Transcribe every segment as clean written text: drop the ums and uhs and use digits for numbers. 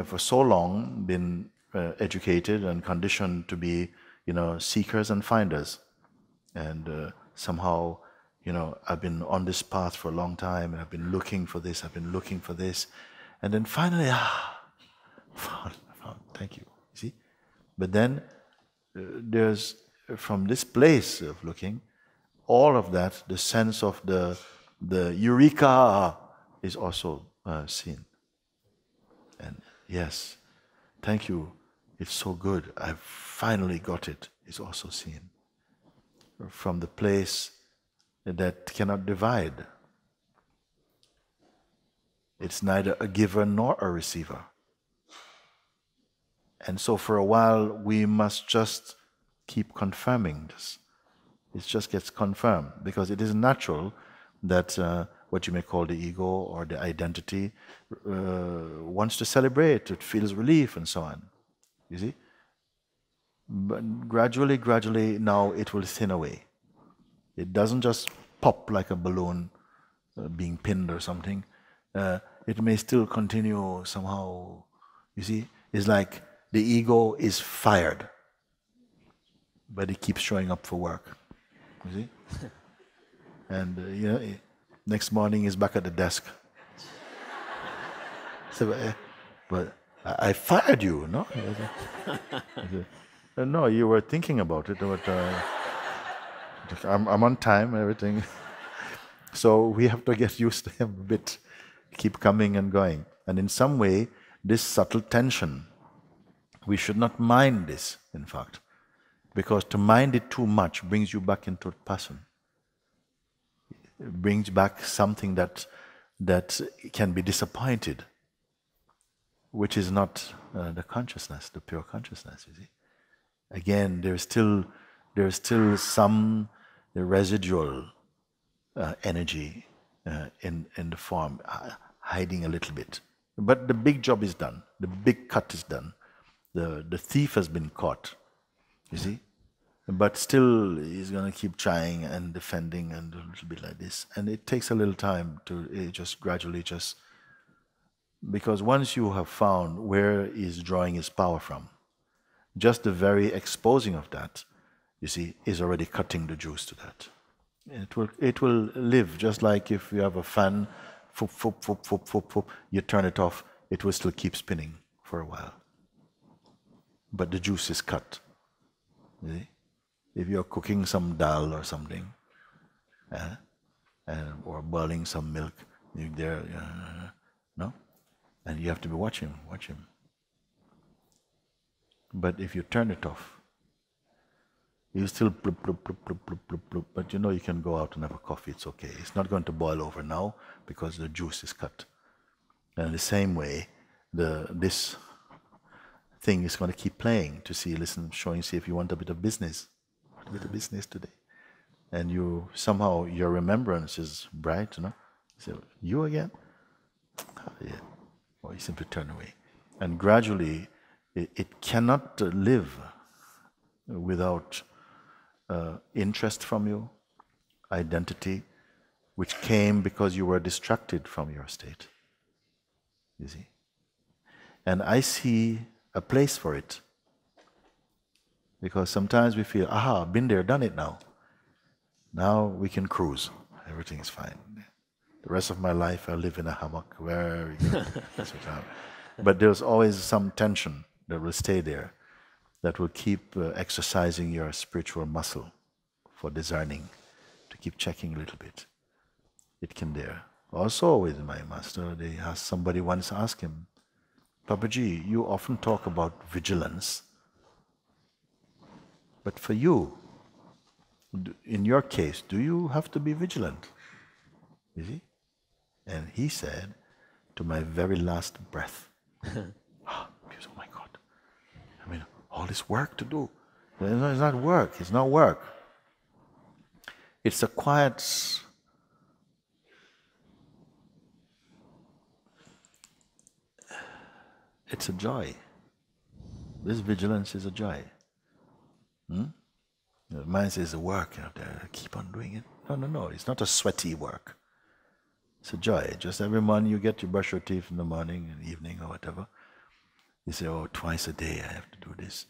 have for so long been educated and conditioned to be, seekers and finders. And somehow, I've been on this path for a long time, and I've been looking for this, I've been looking for this. And then finally, found, thank you. See? But then there's, from this place of looking, all of that, the sense of the eureka is also seen. And yes, thank you, it's so good, I've finally got it, is also seen. From the place that cannot divide. It's neither a giver nor a receiver. And so for a while we must just keep confirming this. It just gets confirmed because it is natural that what you may call the ego or the identity wants to celebrate, it feels relief and so on. You see? But gradually now it will thin away. It doesn't just pop like a balloon being pinned or something. It may still continue somehow. You see? It's like the ego is fired, but it keeps showing up for work. You see? And next morning he's back at the desk. So, but I fired you, no? No, you were thinking about it. But, I'm on time, everything. So we have to get used to him a bit, keep coming and going. And in some way, this subtle tension, we should not mind this, in fact. Because to mind it too much brings you back into passion. It brings back something that can be disappointed, which is not the consciousness, the pure consciousness, you see. Again, there's still some residual energy in the form, hiding a little bit. But the big job is done. The big cut is done. The thief has been caught. You see? But still, he's going to keep trying and defending and a little bit like this. And it takes a little time to just gradually just... Because once you have found where he's drawing his power from, just the very exposing of that, you see, is already cutting the juice to that. It will live, just like if you have a fan, you turn it off, it will still keep spinning for a while. But the juice is cut. You see? If you're cooking some dal or something, or boiling some milk, no? And you have to be watching. But if you turn it off, you still bloop, bloop, bloop, bloop, bloop, bloop, bloop, but you can go out and have a coffee, it's okay. It's not going to boil over now because the juice is cut. And in the same way, this thing is going to keep playing to see, listen, showing, see if you want a bit of business. A bit of business today. And somehow your remembrance is bright, So, you again? Oh, yeah. Or you simply turn away. And gradually, it cannot live without interest from you, identity, which came because you were distracted from your state. You see? And I see a place for it. Because sometimes we feel, aha, been there, done it now. Now we can cruise. Everything is fine. The rest of my life I'll live in a hammock. Very good. But there's always some tension that will stay there, that will keep exercising your spiritual muscle for discerning, to keep checking a little bit. It can there. Also with my master, somebody once asked him, Papaji, you often talk about vigilance, but for you, in your case, do you have to be vigilant? You see? And he said, to my very last breath, oh my God, all this work to do. It's not work, it's not work. It's a quiet, it's a joy. This vigilance is a joy. The mind says the work, keep on doing it. No, it's not a sweaty work. It's a joy. Just every morning you brush your teeth in the morning and evening or whatever. You say, oh, twice a day I have to do this.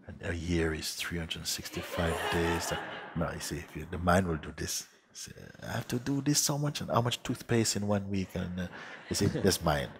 And a year is 365 days. No, you see, the mind will do this. Say, I have to do this so much, and how much toothpaste in 1 week, and you see, that's mind.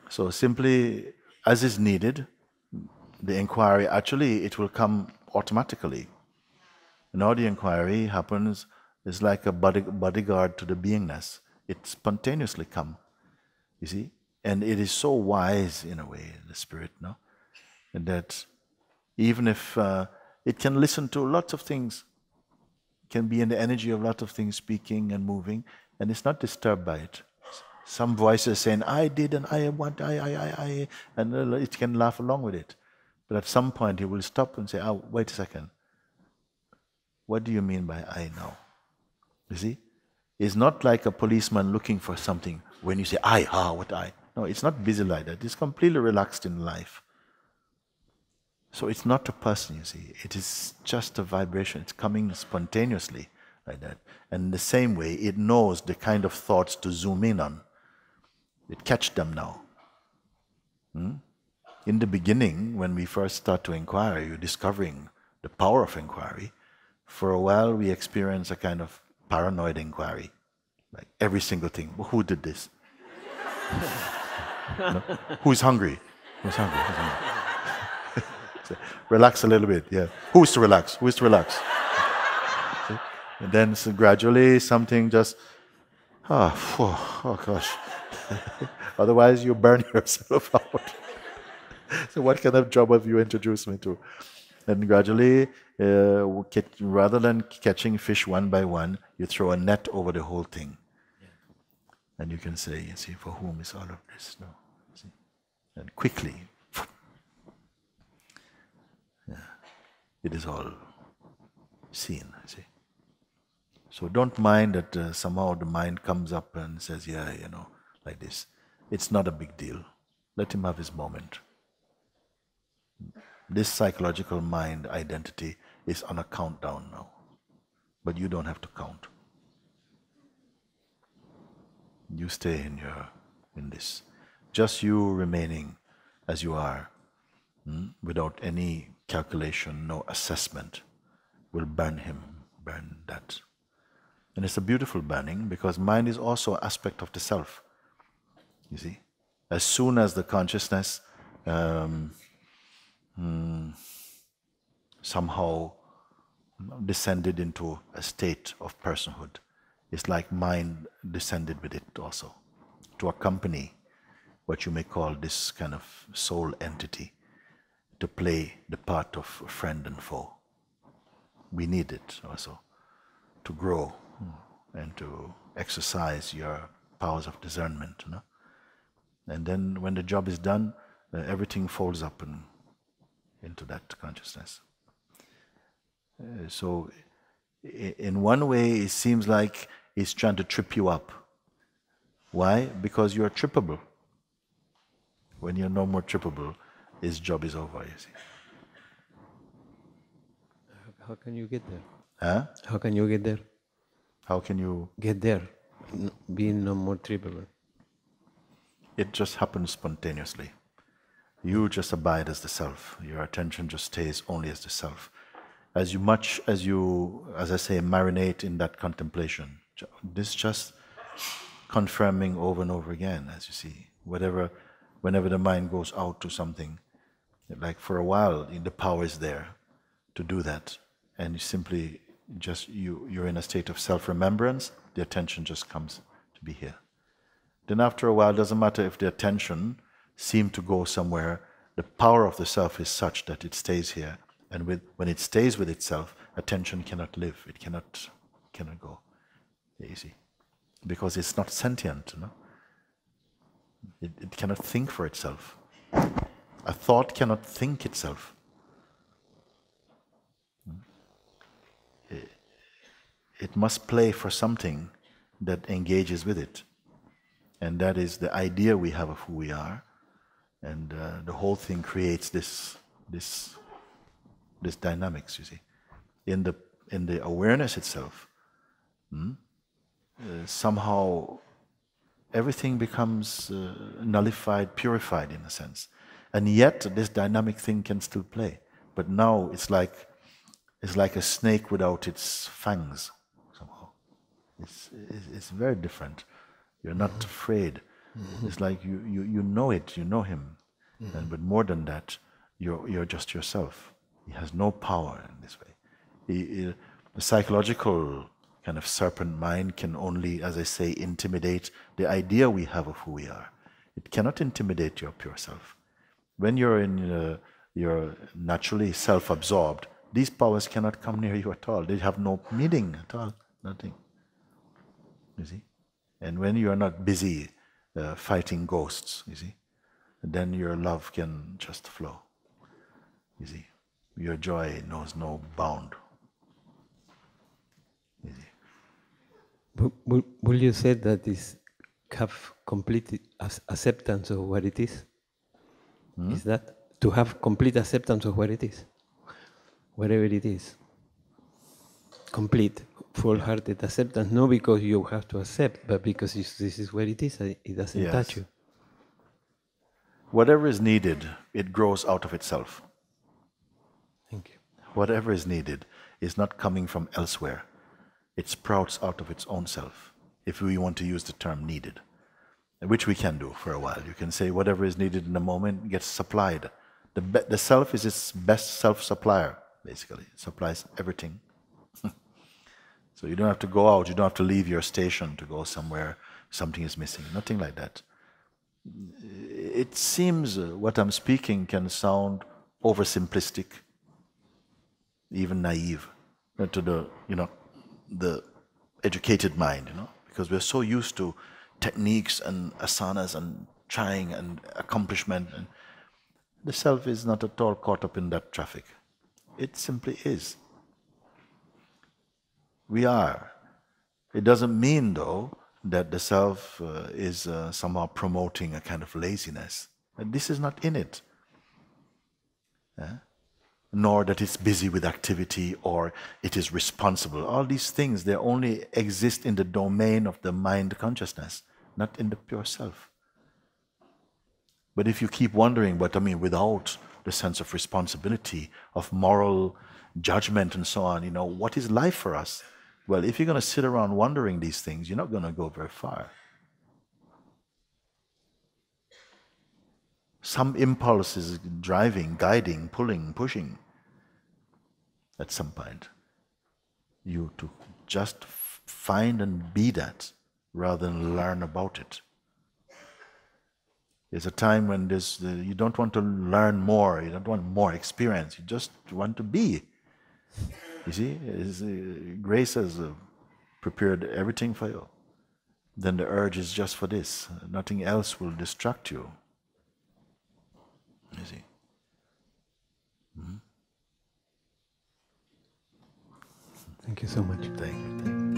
So simply, as is needed, the inquiry, actually, it will come automatically. And how the inquiry happens is like a bodyguard to the beingness. It spontaneously comes, you see. And it is so wise, in a way, the spirit, no? And that even if it can listen to lots of things, can be in the energy of lots of things speaking and moving, and it's not disturbed by it. Some voices saying, I did, and I want, I, and it can laugh along with it. But at some point, he will stop and say, oh, wait a second. What do you mean by I now? You see? It's not like a policeman looking for something when you say, I, what I? No, it's not busy like that. It's completely relaxed in life. So it's not a person, you see. It is just a vibration. It's coming spontaneously like that. And in the same way, it knows the kind of thoughts to zoom in on. It catches them now. In the beginning, when we first start to inquire, you're discovering the power of inquiry. For a while, we experience a kind of paranoid inquiry. Like every single thing. Well, who did this? No? Who's hungry? Who's hungry? Who's hungry? Relax a little bit, yeah. Who's to relax? Who's to relax? And then so gradually something just, oh gosh. Otherwise you burn yourself out. So what kind of job have you introduced me to? And gradually, rather than catching fish one by one, you throw a net over the whole thing. And you can say, you see, for whom is all of this? No. See? And quickly, it is all seen, see. So don't mind that somehow the mind comes up and says, yeah, you know, like this. It's not a big deal. Let him have his moment. This psychological mind identity is on a countdown now. But you don't have to count. You stay in this. Just you remaining as you are, without any calculation, no assessment, will burn him, burn that. And it's a beautiful burning because mind is also an aspect of the self. You see? As soon as the consciousness somehow descended into a state of personhood, it's like mind descended with it also, to accompany what you may call this kind of soul entity, to play the part of friend and foe. We need it also to grow and to exercise your powers of discernment. You know? And then when the job is done, everything folds up into that consciousness. So in one way it seems like he's trying to trip you up. Why? Because you're trippable. When you're no more trippable, his job is over, you see. How can you get there? Huh? How can you get there? How can you get there, being no more trippable? It just happens spontaneously. You just abide as the self. Your attention just stays only as the self. As much as you, as I say, marinate in that contemplation, this just confirming over and over again, as you see. Whenever the mind goes out to something, like for a while, the power is there to do that. And you simply just, you're in a state of self-remembrance, the attention just comes to be here. Then after a while, it doesn't matter if the attention seems to go somewhere, the power of the self is such that it stays here. And when it stays with itself, attention cannot live, it cannot go. You see? Because it's not sentient, you know? It cannot think for itself. A thought cannot think itself. It must play for something that engages with it. And that is the idea we have of who we are. And the whole thing creates this dynamics, you see. In the awareness itself, somehow everything becomes nullified, purified in a sense. And yet this dynamic thing can still play. But now it's like a snake without its fangs, somehow. It's very different. You're not afraid. It's like you know it, you know him. But more than that, you're just yourself. He has no power in this way. The psychological kind of serpent mind can only, as I say, intimidate the idea we have of who we are. It cannot intimidate your pure self. When you're naturally self-absorbed, these powers cannot come near you at all. They have no meaning at all, nothing. You see? And when you are not busy fighting ghosts, you see, then your love can just flow. You see? Your joy knows no bound. You see? Will you say that is have complete acceptance of what it is? Is that to have complete acceptance of what it is? Whatever it is. Complete, full-hearted acceptance, not because you have to accept, but because this is what it is, it doesn't touch you. Whatever is needed, it grows out of itself. Thank you. Whatever is needed is not coming from elsewhere. It sprouts out of its own self, if we want to use the term needed, which we can do for a while. You can say whatever is needed in the moment gets supplied. The self is its best self-supplier, basically. It supplies everything. So you don't have to go out, you don't have to leave your station to go somewhere something is missing, nothing like that. It seems what I'm speaking can sound oversimplistic, even naive to the educated mind, because we're so used to techniques and asanas and trying and accomplishment. And the self is not at all caught up in that traffic. It simply is. We are. It doesn't mean, though, that the self is somehow promoting a kind of laziness. And this is not in it. Nor that it's busy with activity or it is responsible. All these things, they only exist in the domain of the mind consciousness, not in the pure self. But if you keep wondering, without the sense of responsibility, of moral judgment and so on, what is life for us? Well, if you're going to sit around wondering these things, you're not going to go very far. Some impulse is driving, guiding, pulling, pushing at some point. You to just find and be that rather than learn about it. There's a time when you don't want to learn more, you don't want more experience, you just want to be. You see, grace has prepared everything for you. Then the urge is just for this. Nothing else will distract you. You see. Thank you so much. Thank you.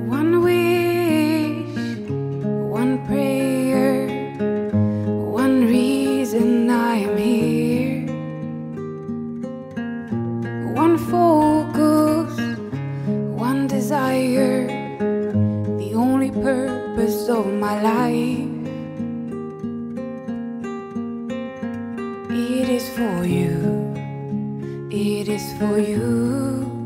One wish, one prayer, one reason I am here. One focus, one desire, the only purpose of my life. It is for you, it is for you.